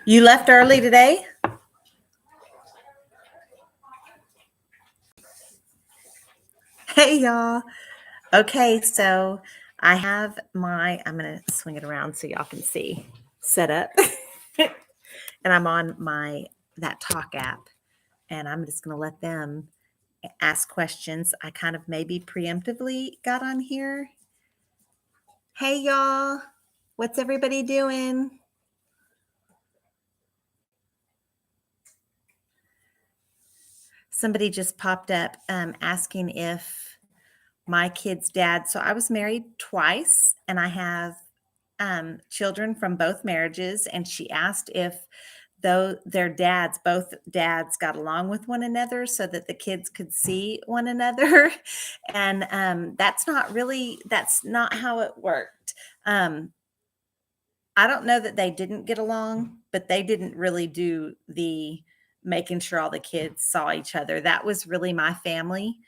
You left early today? Hey, y'all. Okay, so I have I'm going to swing it around so y'all can see, set up. And I'm on that Talk app, and I'm just going to let them ask questions. I kind of maybe preemptively got on here. Hey, y'all. What's everybody doing? Somebody just popped up asking if my kid's dad. So I was married twice, and I have children from both marriages. And she asked if both dads got along with one another so that the kids could see one another. And that's not how it worked. I don't know that they didn't get along, but they didn't really do the making sure all the kids saw each other. That was really my family.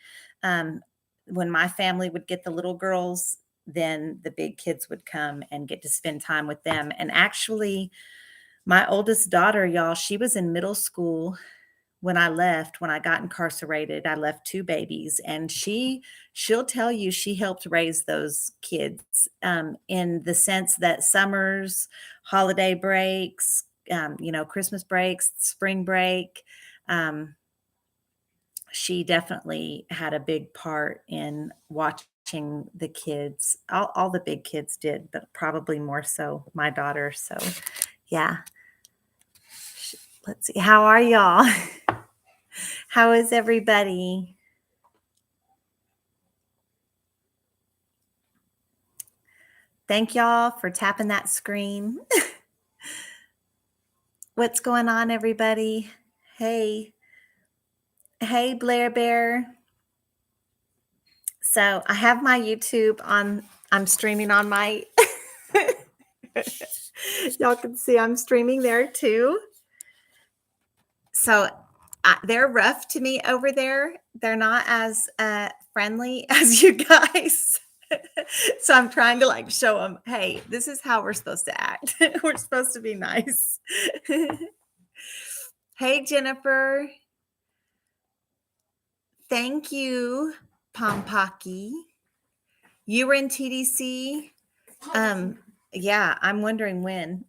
When my family would get the little girls, then the big kids would come and get to spend time with them. And actually, my oldest daughter, y'all, she was in middle school when I left. When I got incarcerated, I left 2 babies, and she'll tell you she helped raise those kids in the sense that summers, holiday breaks, Christmas breaks, spring break. She definitely had a big part in watching the kids. All the big kids did, but probably more so my daughter. So, yeah. Let's see. How are y'all? How is everybody? Thank y'all for tapping that screen. What's going on, everybody? Hey, Blair Bear. So I have my YouTube on. I'm streaming on my. Y'all can see I'm streaming there too. So they're rough to me over there. They're not as friendly as you guys. So I'm trying to show them, hey, this is how we're supposed to act. We're supposed to be nice. Hey, Jennifer. Thank you, Pompaki. You were in TDC? Yeah, I'm wondering when.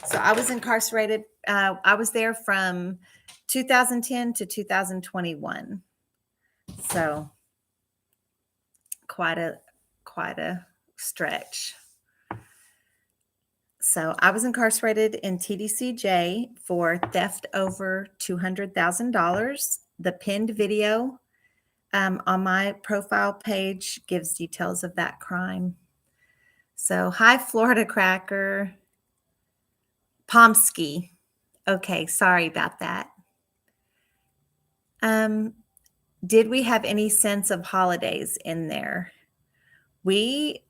So I was incarcerated. I was there from 2010 to 2021. So quite a stretch. So I was incarcerated in TDCJ for theft over $200,000. The pinned video on my profile page gives details of that crime. So, hi, Florida Cracker. Pomsky. Okay, sorry about that. Did we have any sense of holidays in there? We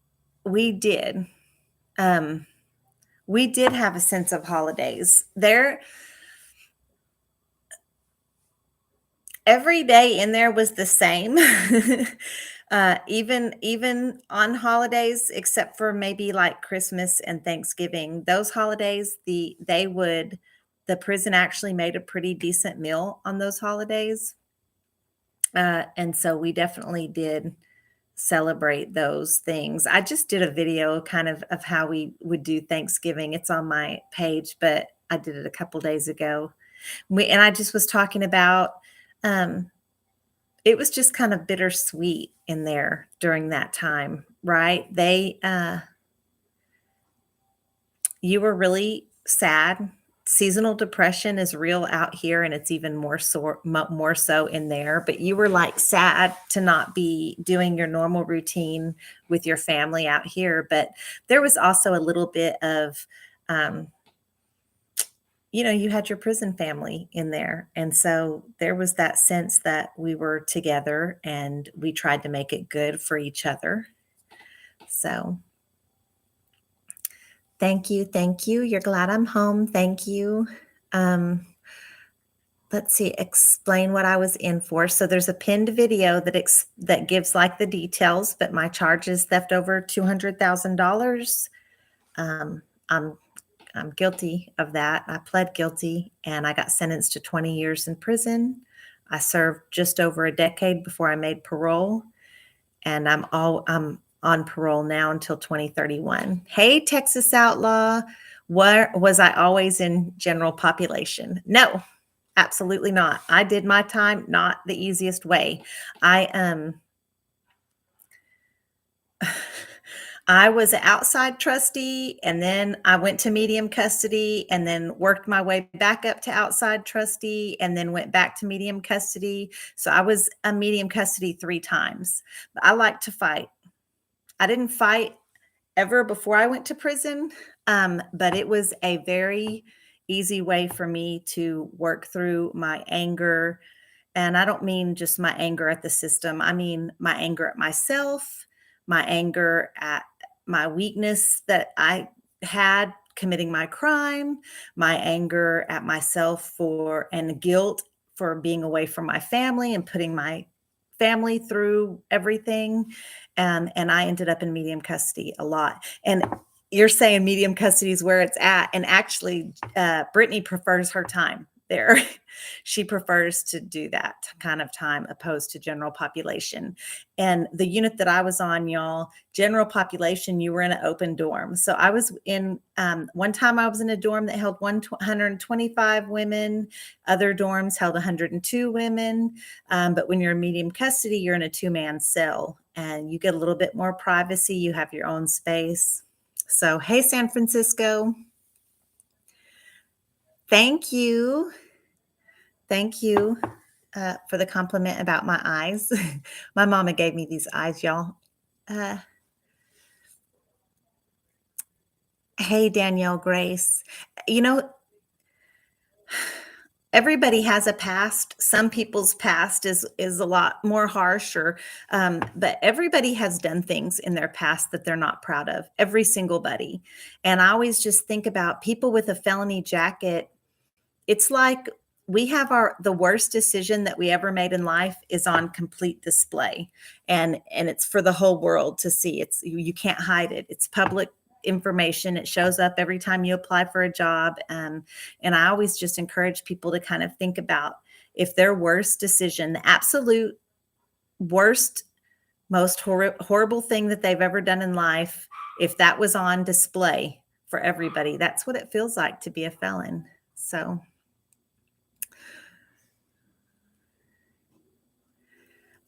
did. We did have a sense of holidays. Every day in there was the same. Even on holidays, except for maybe like Christmas and Thanksgiving, those holidays, the prison actually made a pretty decent meal on those holidays. And so we definitely did celebrate those things. I just did a video kind of how we would do Thanksgiving. It's on my page, but I did it a couple days ago. And I just was talking about, it was just kind of bittersweet in there during that time, right? You were really sad. Seasonal depression is real out here, and it's even more so in there. But you were sad to not be doing your normal routine with your family out here. But there was also a little bit of, you had your prison family in there. And so there was that sense that we were together and we tried to make it good for each other. So thank you. You're glad I'm home. Thank you. Let's see, explain what I was in for. So there's a pinned video that gives the details, but my charge is theft over $200,000. I'm guilty of that. I pled guilty and I got sentenced to 20 years in prison. I served just over a decade before I made parole, and I'm on parole now until 2031. Hey, Texas Outlaw, where was I always in general population? No, absolutely not. I did my time not the easiest way. I was an outside trustee, and then I went to medium custody, and then worked my way back up to outside trustee, and then went back to medium custody. So I was a medium custody 3 times. But I like to fight. I didn't fight ever before I went to prison, but it was a very easy way for me to work through my anger. And I don't mean just my anger at the system. I mean my anger at myself, my anger at my weakness that I had committing my crime, my anger at myself and guilt for being away from my family and putting my family through everything. And I ended up in medium custody a lot. And you're saying medium custody is where it's at. And actually, Brittany prefers her time there. She prefers to do that kind of time opposed to general population. And the unit that I was on, y'all, general population, you were in an open dorm. So I was in, one time I was in a dorm that held 125 women. Other dorms held 102 women. But when you're in medium custody, you're in a 2-man cell and you get a little bit more privacy. You have your own space. So, hey, San Francisco. Thank you. Thank you for the compliment about my eyes. My mama gave me these eyes, y'all. Hey, Danielle Grace. You know, everybody has a past. Some people's past is a lot more harsh, but everybody has done things in their past that they're not proud of. Every single buddy. And I always just think about people with a felony jacket. It's like we have the worst decision that we ever made in life is on complete display, and it's for the whole world to see. You can't hide it. It's public information. It shows up every time you apply for a job. And I always just encourage people to kind of think about if their worst decision, the absolute worst, most horrible thing that they've ever done in life, if that was on display for everybody, that's what it feels like to be a felon. So.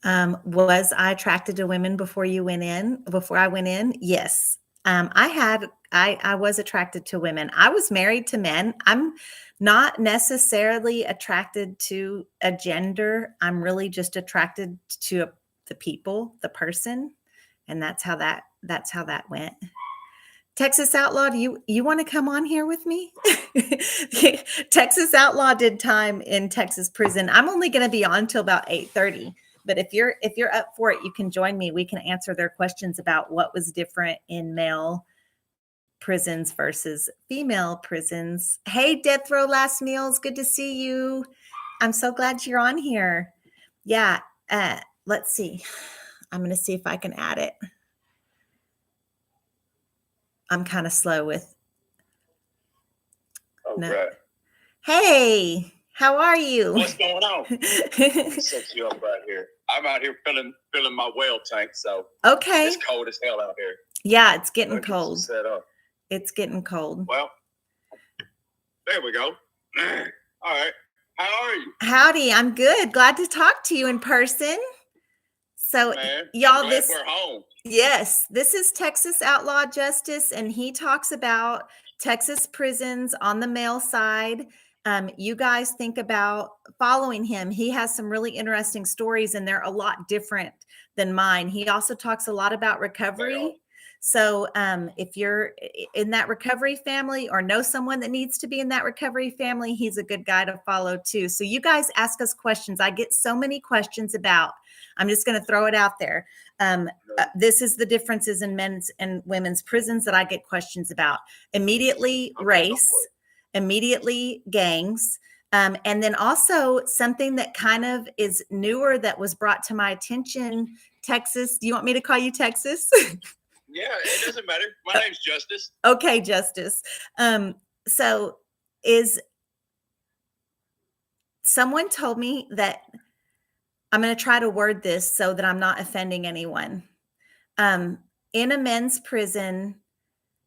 Was I attracted to women before I went in? Yes. I was attracted to women. I was married to men. I'm not necessarily attracted to a gender. I'm really just attracted to the people, the person. And that's how that went. Texas Outlaw, do you want to come on here with me? Texas Outlaw did time in Texas prison. I'm only going to be on till about 8:30. But if you're up for it, you can join me. We can answer their questions about what was different in male prisons versus female prisons. Hey, Death Row Last Meals, good to see you. I'm so glad you're on here. Yeah, let's see. I'm going to see if I can add it. I'm kind of slow with. Okay. Hey, how are you? What's going on? Set you up right here. I'm out here filling my whale tank, so okay. It's cold as hell out here. Yeah, it's getting cold. Set up. It's getting cold. Well, there we go. All right. How are you? Howdy, I'm good. Glad to talk to you in person. So, y'all, we're home. Yes, this is Texas Outlaw Justice, and he talks about Texas prisons on the male side. You guys think about following him. He has some really interesting stories, and they're a lot different than mine. He also talks a lot about recovery. So if you're in that recovery family or know someone that needs to be in that recovery family, he's a good guy to follow too. So you guys ask us questions. I get so many questions about, I'm just going to throw it out there. This is the differences in men's and women's prisons that I get questions about. Immediately race, immediately gangs, and then also something that kind of is newer that was brought to my attention. Texas, do you want me to call you Texas? Yeah, it doesn't matter. My name's Justice. Okay, Justice. So is someone told me that I'm going to try to word this so that I'm not offending anyone. Um, in a men's prison,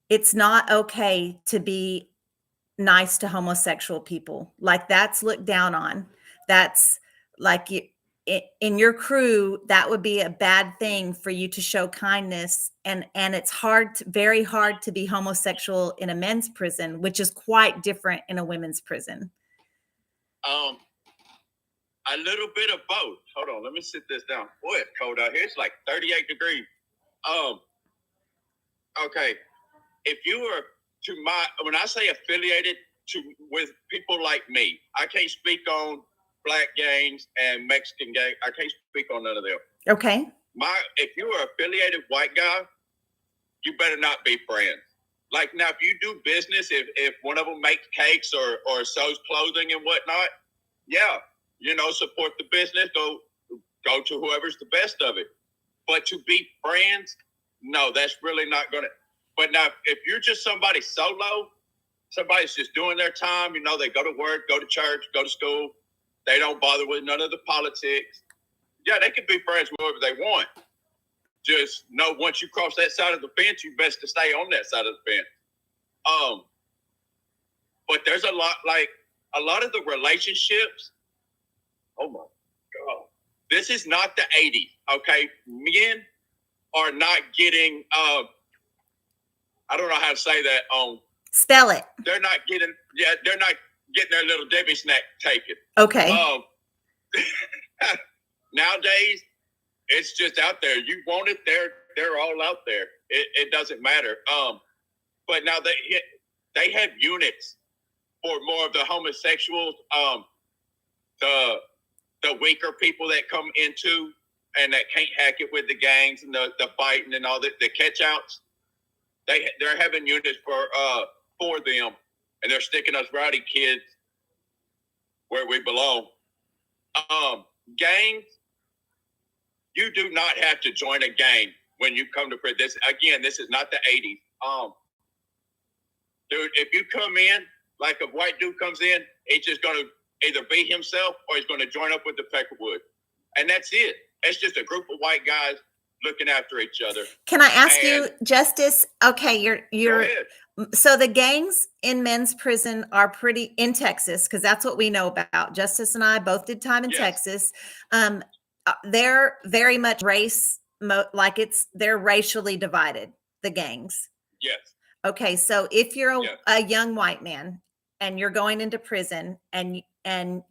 it's not okay to be nice to homosexual people. Like that's looked down on. That's like you, in your crew, that would be a bad thing for you to show kindness. And it's very hard to be homosexual in a men's prison, which is quite different in a women's prison. A little bit of both. Hold on, let me sit this down. Boy, it's cold out here. It's like 38 degrees. Okay. If you were when I say affiliated with people like me, I can't speak on black gangs and Mexican gangs. I can't speak on none of them. Okay. If you are affiliated white guy, you better not be friends. Like now, if you do business, if one of them makes cakes or sews clothing and whatnot, yeah, support the business. Go to whoever's the best of it. But to be friends, no, that's really not gonna. But now, if you're just somebody solo, somebody's just doing their time, they go to work, go to church, go to school, they don't bother with none of the politics. Yeah, they can be friends with whoever they want. Just know once you cross that side of the fence, you best to stay on that side of the fence. But there's a lot of the relationships. Oh my God. This is not the 80s, okay? Men are not getting, I don't know how to say that. Spell it. They're not getting their little Debbie snack taken. Okay. Nowadays, it's just out there. You want it, they're all out there. It doesn't matter. But now they have units for more of the homosexuals, the weaker people that come into and that can't hack it with the gangs and the fighting and all the catch outs. They're having units for them, and they're sticking us rowdy kids where we belong. Gangs, you do not have to join a gang when you come to prison. This is not the 80s. Dude, if you come in, like a white dude comes in, he's just going to either be himself or he's going to join up with the Peckerwood. And that's it. It's just a group of white guys looking after each other. Can I ask you, Justice? Okay, Go ahead. So the gangs in men's prison are pretty in Texas, because that's what we know about. Justice and I both did time in Texas. They're very much they're racially divided, the gangs. Yes. Okay, so if you're a young white man and you're going into prison, and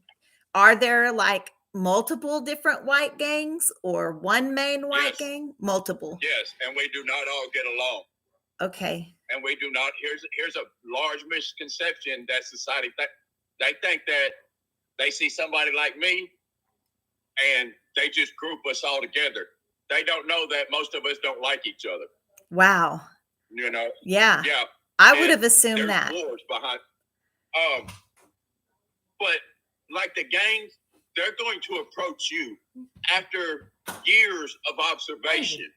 are there like multiple different white gangs or one main white gang? Multiple. Yes, and we do not all get along. Okay. And we do not. Here's a large misconception that society they think that they see somebody like me and they just group us all together. They don't know that most of us don't like each other. Wow. Yeah. Yeah. I would have assumed that. Wars behind. But like the gangs, they're going to approach you after years of observation.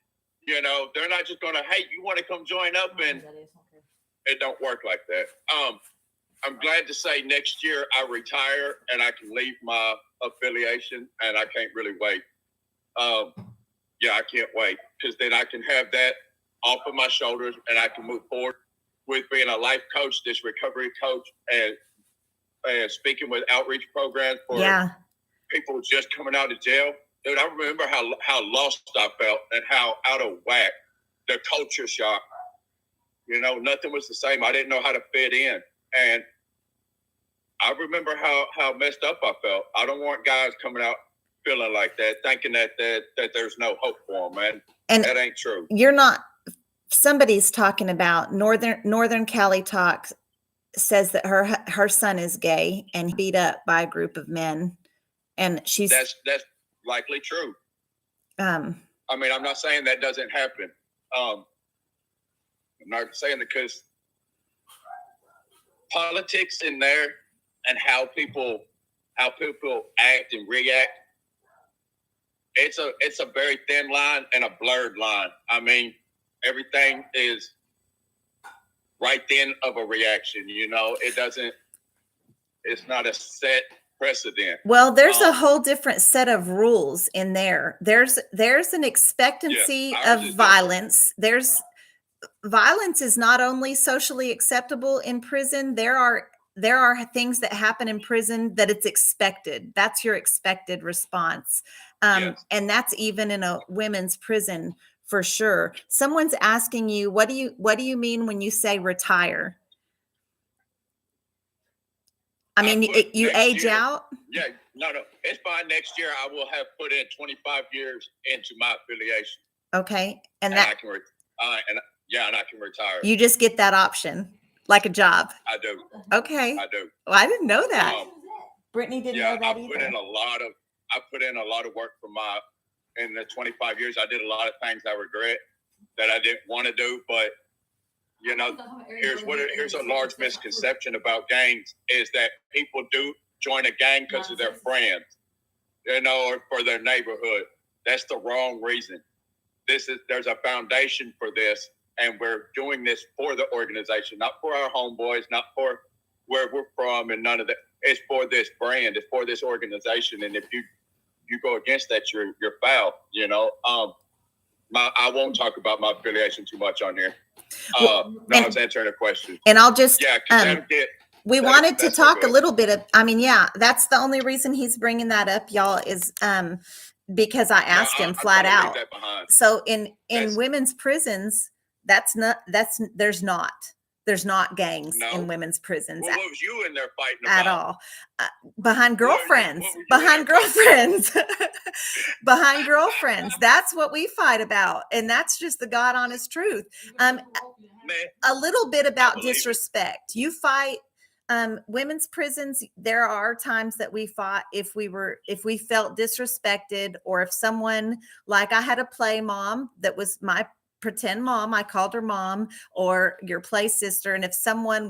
They're not just going to, hey, you want to come join up? And it don't work like that. I'm glad to say next year I retire and I can leave my affiliation, and I can't really wait. I can't wait, because then I can have that off of my shoulders and I can move forward with being a life coach, this recovery coach, and speaking with outreach programs for people just coming out of jail. Dude, I remember how lost I felt and how out of whack, the culture shock. Nothing was the same. I didn't know how to fit in. And I remember how messed up I felt. I don't want guys coming out feeling like that, thinking that there's no hope for them, man. And that ain't true. You're not. Somebody's talking about Northern Cali Talk says that her son is gay and beat up by a group of men, and that's likely true. I mean, I'm not saying that doesn't happen. I'm not saying that, because politics in there and how people act and react, it's a very thin line and a blurred line. I mean, everything is right then of a reaction. You know, it's not a set precedent. Well, there's a whole different set of rules in there. There's an expectancy of violence. Violence is not only socially acceptable in prison. There are things that happen in prison that it's expected. That's your expected response. Yes. And that's even in a women's prison for sure. Someone's asking you, what do you mean when you say retire? I mean, you age out? Yeah, no. It's fine. Next year, I will have put in 25 years into my affiliation. Okay. And I can and I can retire. You just get that option, like a job. I do. Okay. I do. Well, I didn't know that. Brittany didn't know that I either. I put in a lot of work in the 25 years. I did a lot of things I regret that I didn't want to do, but you know, here's a large misconception about gangs is that people do join a gang because of their friends, you know, or for their neighborhood. That's the wrong reason. There's a foundation for this, and we're doing this for the organization, not for our homeboys, not for where we're from, and none of that. It's for this brand, it's for this organization, and if you go against that, you're foul. You know, I won't talk about my affiliation too much on here. I was answering a question. And I'll just we wanted to talk a little bit of, I mean, yeah, that's the only reason he's bringing that up, y'all, is because I asked him flat out. So in women's prisons, there's not gangs in women's prisons. Well, what was you in there fighting about? At all? Behind girlfriends. Behind girlfriends. Behind girlfriends. That's what we fight about. And that's just the God honest truth. A little bit about disrespect. You fight women's prisons. There are times that we fought if we felt disrespected, or if someone, like I had a play mom that was my pretend mom, I called her mom, or your play sister. And if someone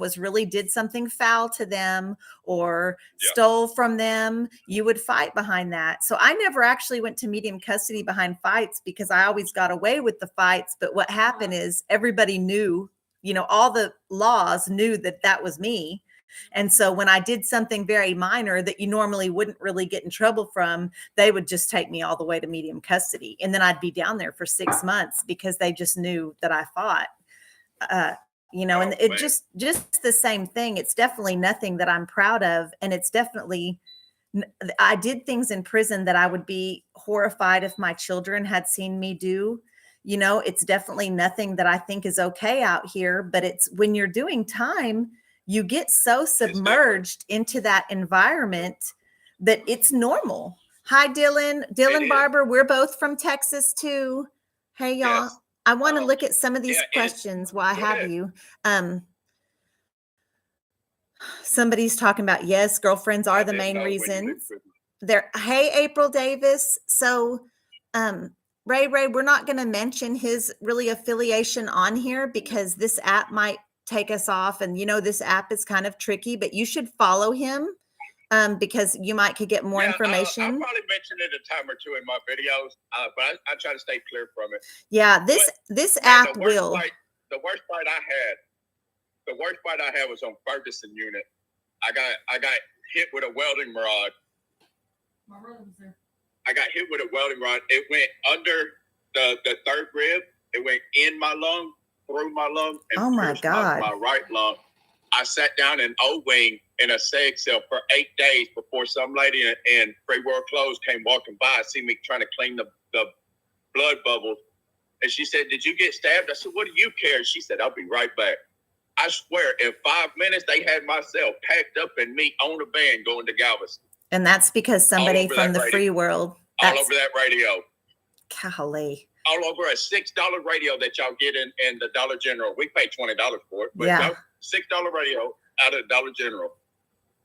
did something foul to them or stole from them, you would fight behind that. So I never actually went to medium custody behind fights because I always got away with the fights. But what happened is everybody knew, you know, all the laws knew that was me. And so when I did something very minor that you normally wouldn't really get in trouble from, they would just take me all the way to medium custody. And then I'd be down there for 6 months because they just knew that I fought, you know, and it just the same thing. It's definitely nothing that I'm proud of. And it's definitely, I did things in prison that I would be horrified if my children had seen me do. You know, it's definitely nothing that I think is okay out here, but it's when you're doing time, you get so submerged into that environment that it's normal. Hi, Dylan. Dylan Barber, we're both from Texas too. Hey, y'all. Yes. I want to look at some of these questions while I have you. Somebody's talking about, yes, girlfriends are the main reasons. Hey, April Davis. So, Ray, we're not going to mention his really affiliation on here because this app might take us off, and you know this app is kind of tricky, but you should follow him because you could get more information. I'll probably mention it a time or two in my videos, but I try to stay clear from it. Yeah, this app will. The worst fight I had was on Ferguson unit. I got hit with a welding rod. My brother was there. I got hit with a welding rod. It went under the third rib. It went in my lung, through my lung, and oh my God, my right lung. I sat down in O-wing in a seg cell for 8 days before some lady in Free World Clothes came walking by, see me trying to clean the blood bubbles, and she said, "Did you get stabbed?" I said, "What do you care?" She said, "I'll be right back." I swear, in 5 minutes, they had my cell packed up and me on a van going to Galveston. And that's because somebody from the free world. All over that radio. Golly. All over a $6 radio that y'all get in the Dollar General. We pay $20 for it, but yeah. No, $6 radio out of Dollar General.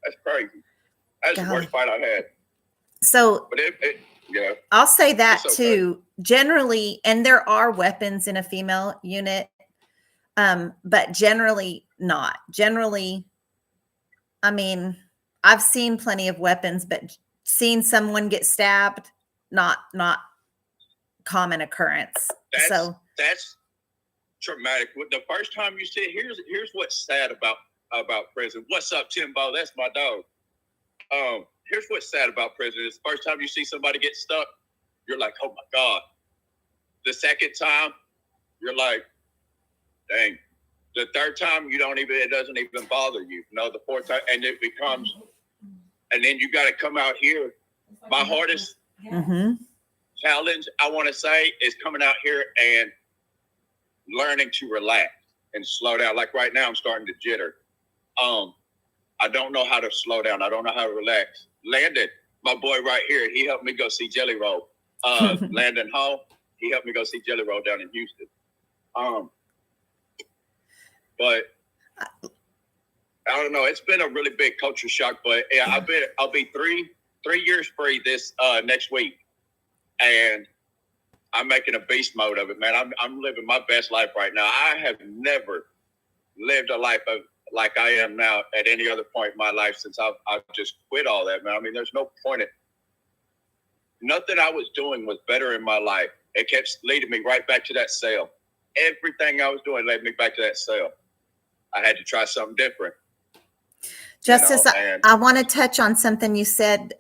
That's crazy. That's the worst fight I had. So, but yeah, I'll say that too. Generally, and there are weapons in a female unit, but generally not. Generally, I mean, I've seen plenty of weapons, but seeing someone get stabbed, not common occurrence. That's traumatic. The first time you see it, here's what's sad about prison. What's up, Timbo? That's my dog. Here's what's sad about prison is the first time you see somebody get stuck, you're like, oh my God. The second time, you're like, dang. The third time, it doesn't even bother you. The fourth time, and it becomes, and then you got to come out here. My hardest challenge, I want to say, is coming out here and learning to relax and slow down. Like right now, I'm starting to jitter. I don't know how to slow down. I don't know how to relax. Landon, my boy right here, he helped me go see Jelly Roll. Landon Hall, he helped me go see Jelly Roll down in Houston. But I don't know. It's been a really big culture shock. But yeah, I'll be 3 years free this next week, and I'm making a beast mode of it, man. I'm living my best life right now. I have never lived a life like I am now at any other point in my life since I've just quit all that, man. I mean, there's no point in nothing I was doing was better in my life. It kept leading me right back to that cell. Everything I was doing led me back to that cell. I had to try something different. Justice, I want to touch on something you said.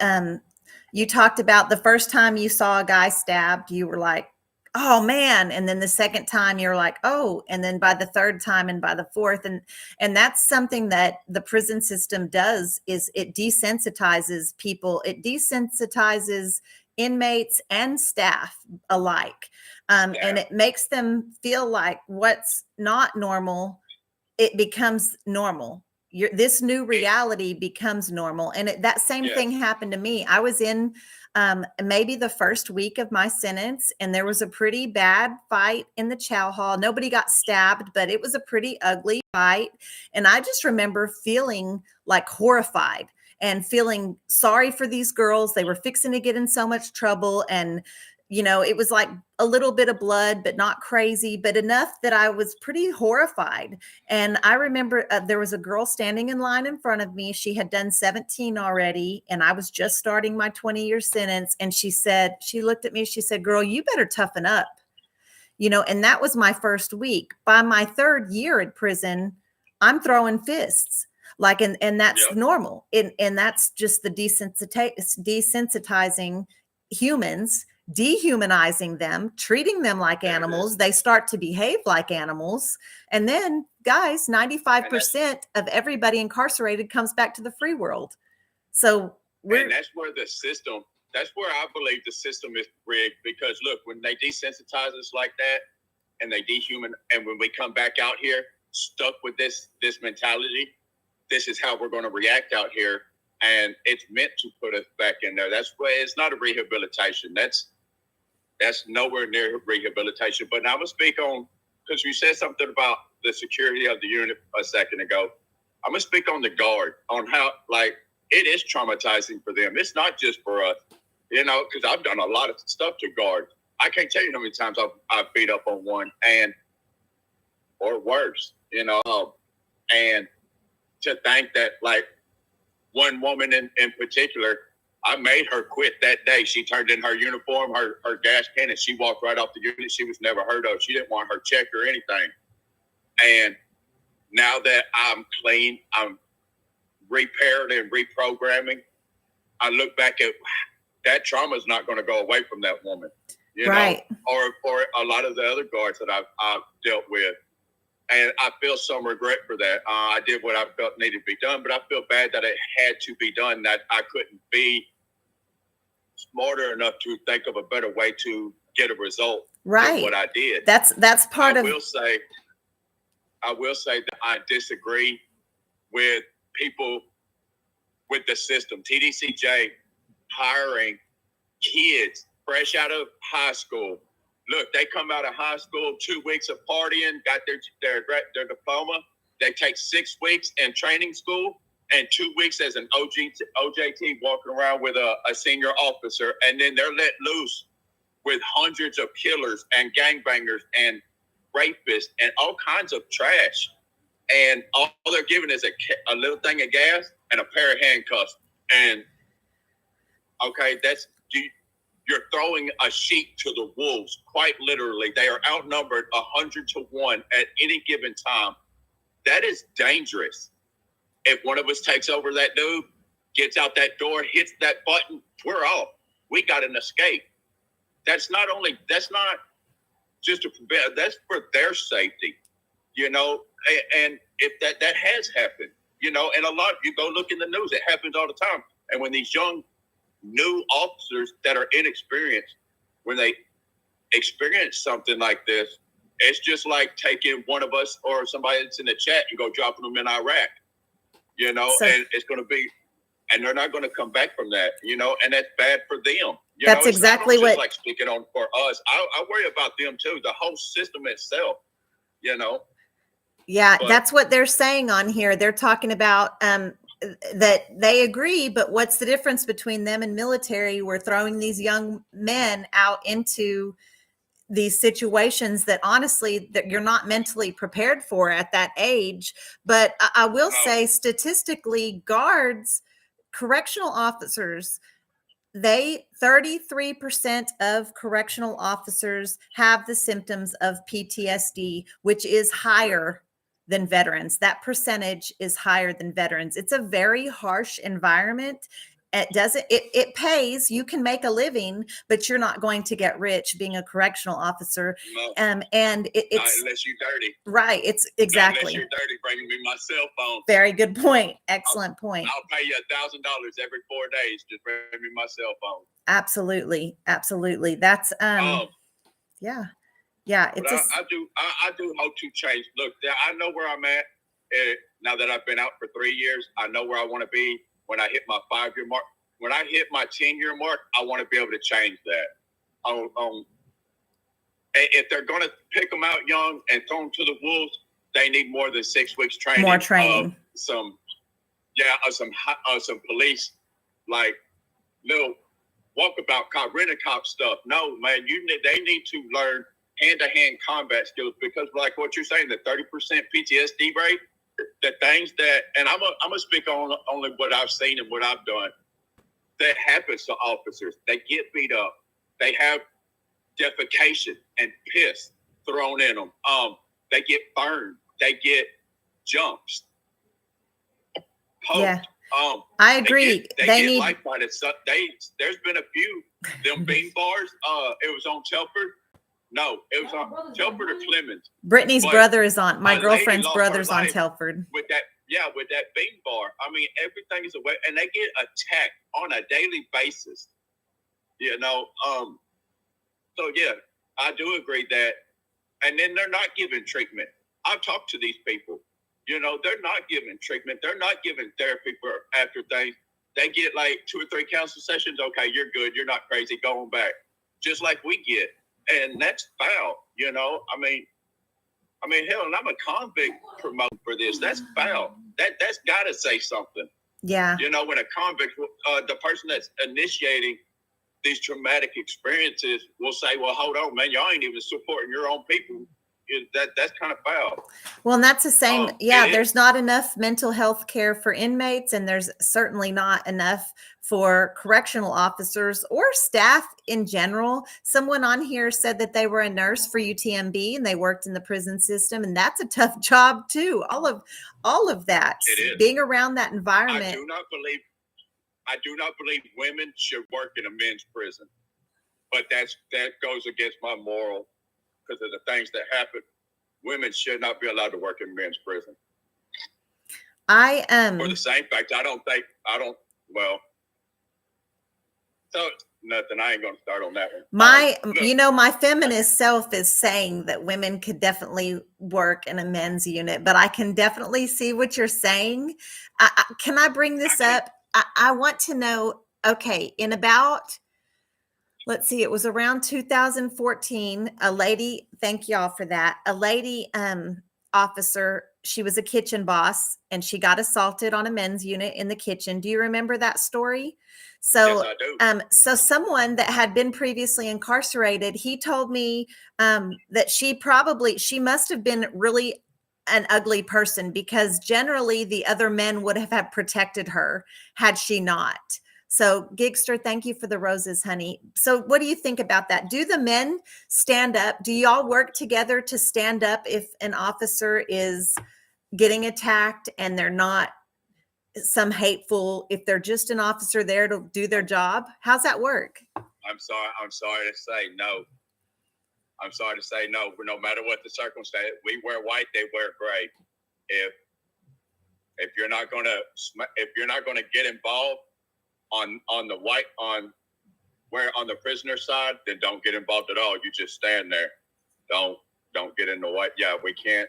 You talked about the first time you saw a guy stabbed, you were like, oh man. And then the second time you're like, oh, and then by the third time and by the fourth. And that's something that the prison system does is it desensitizes people. It desensitizes inmates and staff alike. And it makes them feel like what's not normal, it becomes normal. This new reality becomes normal. And that same thing happened to me. I was in maybe the first week of my sentence, and there was a pretty bad fight in the chow hall. Nobody got stabbed, but it was a pretty ugly fight. And I just remember feeling like horrified and feeling sorry for these girls. They were fixing to get in so much trouble. And it was like a little bit of blood, but not crazy, but enough that I was pretty horrified. And I remember there was a girl standing in line in front of me. She had done 17 already, and I was just starting my 20-year sentence. And she looked at me, she said, girl, you better toughen up. And that was my first week. By my third year in prison, I'm throwing fists. And that's normal. And that's just the desensitizing humans, dehumanizing them, treating them like animals. They start to behave like animals. And then, guys, 95% of everybody incarcerated comes back to the free world. So that's where I believe the system is rigged, because look, when they desensitize us like that and they and when we come back out here stuck with this mentality, this is how we're going to react out here. And it's meant to put us back in there. That's why it's not a rehabilitation. That's nowhere near rehabilitation. But now I'm going to speak on, because you said something about the security of the unit a second ago. I'm going to speak on the guard, on how, it is traumatizing for them. It's not just for us, because I've done a lot of stuff to guard. I can't tell you how many times I've beat up on one or worse, and to think that, one woman in particular, I made her quit that day. She turned in her uniform, her gas can, and she walked right off the unit. She was never heard of. She didn't want her check or anything. And now that I'm clean, I'm repaired and reprogramming, I look back at that trauma is not going to go away from that woman, right? Or a lot of the other guards that I've dealt with. And I feel some regret for that. I did what I felt needed to be done, but I feel bad that it had to be done, that I couldn't be smarter enough to think of a better way to get a result. Right. Than what I did. That's part of. I will say that I disagree with people with the system. TDCJ hiring kids fresh out of high school. Look, they come out of high school, 2 weeks of partying, got their diploma. They take 6 weeks in training school and 2 weeks as an OJT walking around with a senior officer. And then they're let loose with hundreds of killers and gangbangers and rapists and all kinds of trash. And all they're given is a little thing of gas and a pair of handcuffs. And, okay, you're throwing a sheep to the wolves, quite literally. They are outnumbered 100-1 at any given time. That is dangerous. If one of us takes over that dude, gets out that door, hits that button, we're off. We got an escape. That's not just to prevent, that's for their safety, and if that has happened, and a lot, you go look in the news, it happens all the time. And when these young new officers that are inexperienced, when they experience something like this, it's just like taking one of us or somebody that's in the chat and go dropping them in Iraq, and it's going to be, and they're not going to come back from that, and that's bad for them. That's exactly what, like speaking on for us. I worry about them too, the whole system itself, Yeah, that's what they're saying on here. They're talking about that they agree, but what's the difference between them and military? We're throwing these young men out into these situations that honestly that you're not mentally prepared for at that age. But I will say statistically, guards, correctional officers, 33% of correctional officers have the symptoms of PTSD, which is higher than veterans. That percentage is higher than veterans. It's a very harsh environment. It pays, you can make a living, but you're not going to get rich being a correctional officer. No, And it's not unless you're dirty. Right. It's exactly. Not unless you're dirty, bringing me my cell phone. Very good point. Excellent point. I'll pay you $1,000 every 4 days. Just bring me my cell phone. Absolutely. Absolutely. That's, yeah. Yeah. It's I do hope to change. Look, I know where I'm at. Now that I've been out for 3 years, I know where I want to be. When I hit my 5-year mark, when I hit my 10-year mark, I want to be able to change that. If they're going to pick them out young and throw them to the wolves, they need more than 6 weeks training. More training. Some police, like little walkabout cop, rent-a-cop stuff. No, man, they need to learn hand-to-hand combat skills, because like what you're saying, the 30% PTSD rate, the things that, and I'm gonna speak on only what I've seen and what I've done, that happens to officers. They get beat up. They have defecation and piss thrown in them. They get burned. They get jumps. Poked. Yeah. I agree. They get life fighted. There's been a few them bean bars. It was on Telford. No, it was on Telford or Clemens. Brittany's brother is on, my girlfriend's brother's on Telford. With that bean bar. I mean, everything is away, and they get attacked on a daily basis. So yeah, I do agree that, and then they're not given treatment. I've talked to these people. They're not given treatment. They're not given therapy for after things. They get like 2 or 3 counseling sessions. Okay, you're good. You're not crazy. Going back, just like we get. And that's foul, I mean, hell, and I'm a convict promoting for this. That's foul. That's got to say something. Yeah. When a convict, the person that's initiating these traumatic experiences will say, well, hold on, man, y'all ain't even supporting your own people. That's kind of foul. Well, and that's the same. There's not enough mental health care for inmates, and there's certainly not enough for correctional officers or staff in general. Someone on here said that they were a nurse for UTMB and they worked in the prison system, and that's a tough job too. All of that, being around that environment. I do not believe women should work in a men's prison, but that goes against my moral. Because of the things that happen, women should not be allowed to work in men's prison. For the same fact, so nothing. I ain't gonna start on that one. My feminist self is saying that women could definitely work in a men's unit, but I can definitely see what you're saying. Can I bring this up? I want to know. Okay, in about. Let's see, it was around 2014, a lady, thank y'all for that, a lady officer, she was a kitchen boss, and she got assaulted on a men's unit in the kitchen. Do you remember that story? So, yes, I do. So someone that had been previously incarcerated, he told me that she must have been really an ugly person, because generally the other men would have protected her had she not. So Gigster, thank you for the roses, honey. So what do you think about that? Do the men stand up? Do y'all work together to stand up if an officer is getting attacked and they're not some hateful, if they're just an officer there to do their job? How's that work? I'm sorry to say no. I'm sorry to say no. No matter what the circumstance, we wear white, they wear gray. If you're not gonna get involved on the white on the prisoner side, then don't get involved at all. You just stand there. Don't get in the white. Yeah, we can't.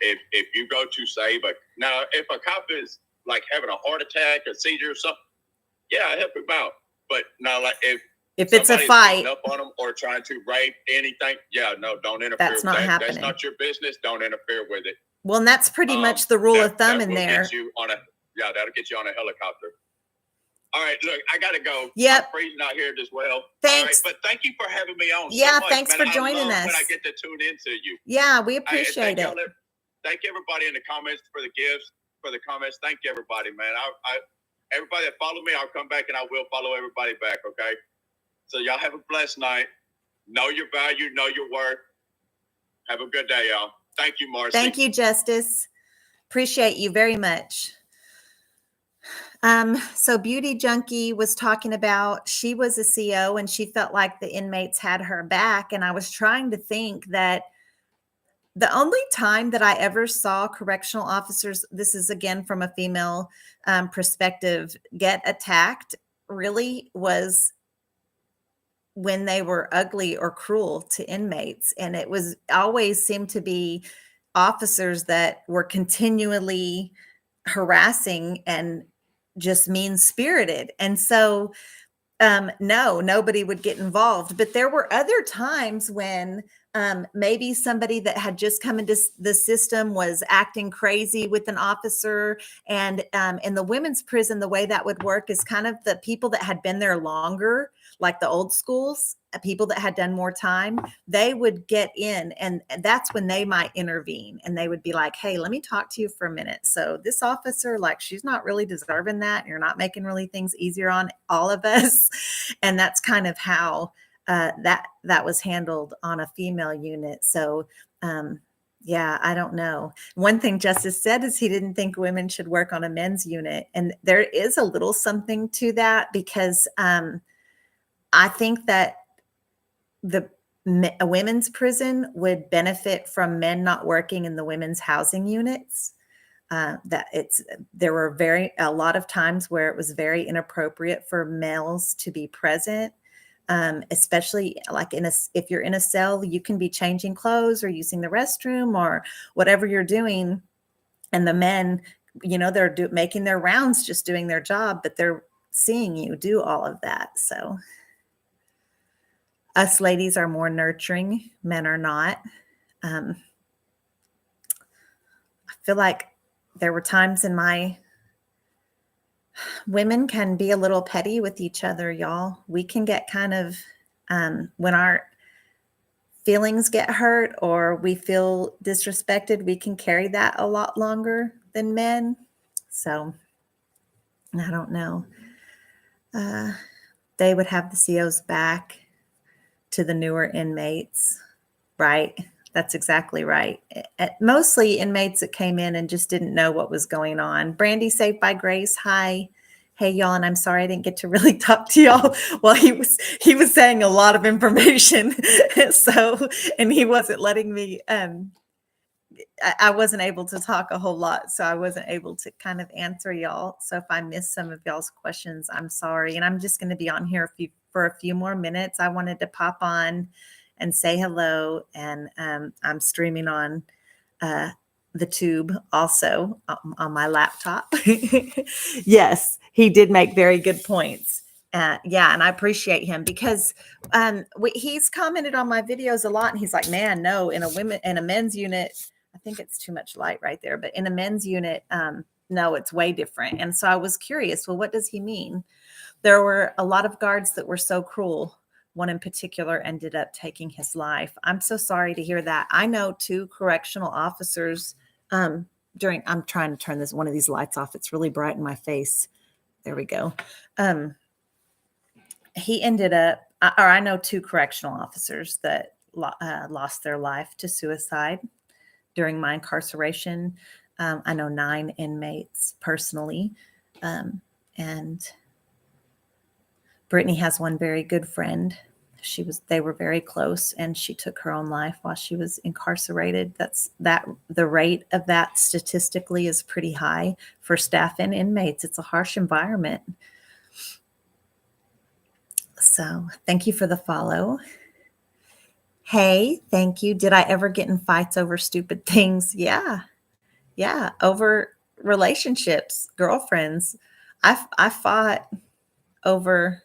If you go to save now, if a cop is like having a heart attack, a seizure, or something, yeah, help him out. But now, like if it's a fight up on them or trying to rape anything, yeah, no, don't interfere. That's not happening. That's not your business. Don't interfere with it. Well, and that's pretty much the rule of thumb in there. That'll get you on a helicopter. All right, look, I gotta go. Yep. I'm freezing out here as well. Thanks. But thank you for having me on. Yeah, so much, thanks man. for joining us. When I get to tune into you. Yeah, we appreciate it. Thank everybody in the comments for the gifts, for the comments. Thank you, everybody, man. Everybody that follow me, I'll come back and I will follow everybody back, okay? So y'all have a blessed night. Know your value, know your worth. Have a good day, y'all. Thank you, Marcy. Thank you, Justice. Appreciate you very much. So Beauty Junkie was talking about, she was a CO and she felt like the inmates had her back. And I was trying to think that the only time that I ever saw correctional officers, this is again from a female perspective, get attacked really was when they were ugly or cruel to inmates. And it was always seemed to be officers that were continually harassing and just mean-spirited. And so no, nobody would get involved. But there were other times when maybe somebody that had just come into the system was acting crazy with an officer. And in the women's prison, the way that would work is kind of the people that had been there longer, like the old schools, people that had done more time, they would get in, and that's when they might intervene. And they would be like, hey, let me talk to you for a minute. So this officer, like, she's not really deserving that. You're not making really things easier on all of us. And that's kind of how that was handled on a female unit. So yeah, I don't know. One thing Justice said is he didn't think women should work on a men's unit. And there is a little something to that, because I think that a women's prison would benefit from men not working in the women's housing units. There were a lot of times where it was very inappropriate for males to be present, especially like if you're in a cell, you can be changing clothes or using the restroom or whatever you're doing, and the men, they're making their rounds, just doing their job, but they're seeing you do all of that. So us ladies are more nurturing, men are not. I feel like there were times women can be a little petty with each other, y'all. We can get kind of, when our feelings get hurt or we feel disrespected, we can carry that a lot longer than men. So I don't know. They would have the COs back to the newer inmates, right? That's exactly right. Mostly inmates that came in and just didn't know what was going on. Brandy, Saved by Grace, hi. Hey, y'all, and I'm sorry I didn't get to really talk to y'all while he was saying a lot of information. So, and he wasn't letting me, I wasn't able to talk a whole lot, so I wasn't able to kind of answer y'all. So if I missed some of y'all's questions, I'm sorry. And I'm just going to be on here for a few more minutes. I wanted to pop on and say hello, and I'm streaming on the tube also on my laptop. Yes, he did make very good points. Yeah, and I appreciate him because he's commented on my videos a lot, and he's like, man, no, in a men's unit, I think it's too much light right there, but in a men's unit, no, it's way different. And so I was curious, well, what does he mean? There were a lot of guards that were so cruel. One in particular ended up taking his life. I'm so sorry to hear that. I know 2 correctional officers I'm trying to turn one of these lights off. It's really bright in my face. there we go. He ended up, or I know 2 correctional officers that lost their life to suicide during my incarceration. I know 9 inmates personally. And Brittany has one very good friend. They were very close, and she took her own life while she was incarcerated. The rate of that statistically is pretty high for staff and inmates. It's a harsh environment. So thank you for the follow. Hey, thank you. Did I ever get in fights over stupid things? Yeah. Yeah. Over relationships, girlfriends. I fought over,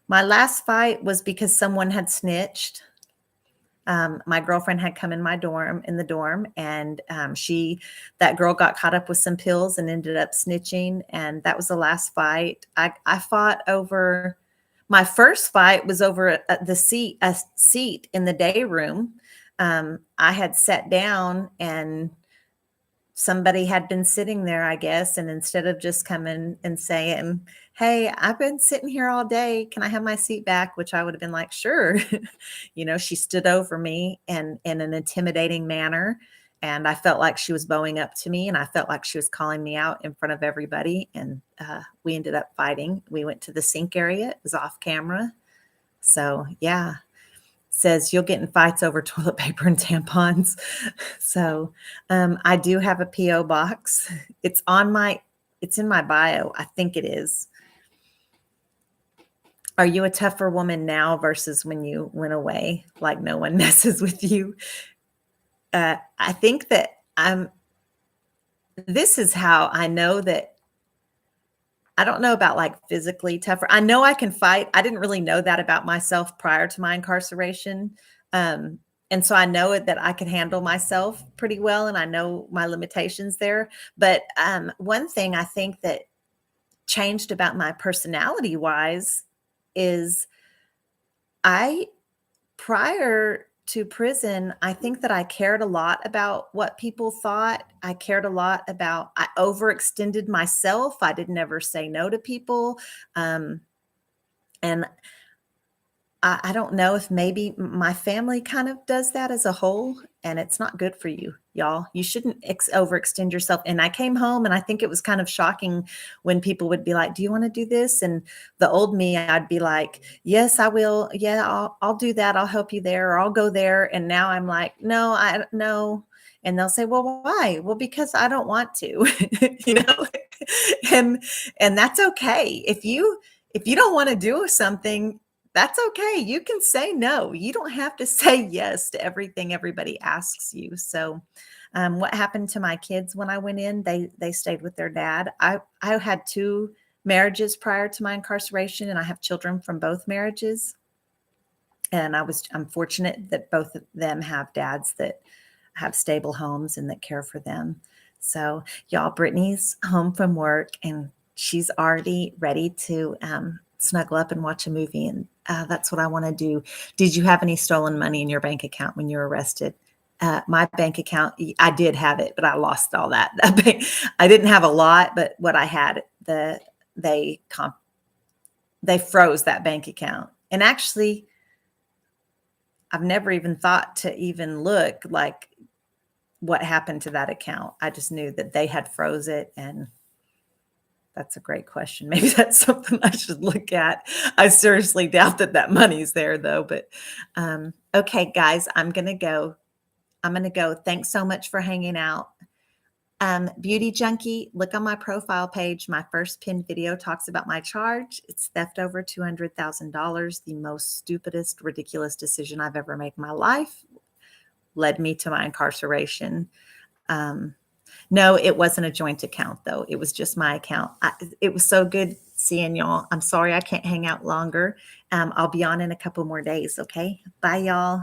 my last fight was because someone had snitched. My girlfriend had come in the dorm, and that girl got caught up with some pills and ended up snitching. And that was the last fight. I fought over, my first fight was over a seat in the day room. I had sat down, and somebody had been sitting there, I guess. And instead of just coming and saying, "Hey, I've been sitting here all day. Can I have my seat back?" Which I would have been like, "Sure." She stood over me and in an intimidating manner. And I felt like she was bowing up to me, and I felt like she was calling me out in front of everybody. And we ended up fighting. We went to the sink area. It was off camera. So yeah. Says you'll get in fights over toilet paper and tampons. So I do have a PO box. It's in my bio. I think it is. Are you a tougher woman now versus when you went away? Like no one messes with you? I think that this is how I know that. I don't know about like physically tougher. I know I can fight. I didn't really know that about myself prior to my incarceration. And so I know that I can handle myself pretty well, and I know my limitations there. But one thing I think that changed about my personality wise is prior to prison, I think that I cared a lot about what people thought. I cared a lot about, I overextended myself. I didn't ever say no to people. And I don't know if maybe my family kind of does that as a whole, and it's not good for you, y'all. You shouldn't overextend yourself. And I came home, and I think it was kind of shocking when people would be like, "Do you want to do this?" And the old me, I'd be like, "Yes, I will. Yeah, I'll do that. I'll help you there, or I'll go there." And now I'm like, "No, no." And they'll say, "Well, why?" "Well, because I don't want to," you know, and that's okay. If you don't want to do something, that's okay. You can say no. You don't have to say yes to everything everybody asks you. So, what happened to my kids when I went in? They stayed with their dad. I had 2 marriages prior to my incarceration, and I have children from both marriages. And I'm fortunate that both of them have dads that have stable homes and that care for them. So, y'all, Brittany's home from work, and she's already ready to snuggle up and watch a movie. And that's what I want to do. Did you have any stolen money in your bank account when you were arrested? My bank account, I did have it, but I lost all that. I didn't have a lot, but what I had, they froze that bank account. And actually, I've never even thought to even look like what happened to that account. I just knew that they had froze it, and that's a great question. Maybe that's something I should look at. I seriously doubt that money's there though. But okay, guys, I'm gonna go. Thanks so much for hanging out. Beauty Junkie, look on my profile page. My first pinned video talks about my charge. It's theft over $200,000. The most stupidest, ridiculous decision I've ever made in my life. Led me to my incarceration. No, it wasn't a joint account, though. It was just my account. It was so good seeing y'all. I'm sorry I can't hang out longer. I'll be on in a couple more days, okay? Bye, y'all.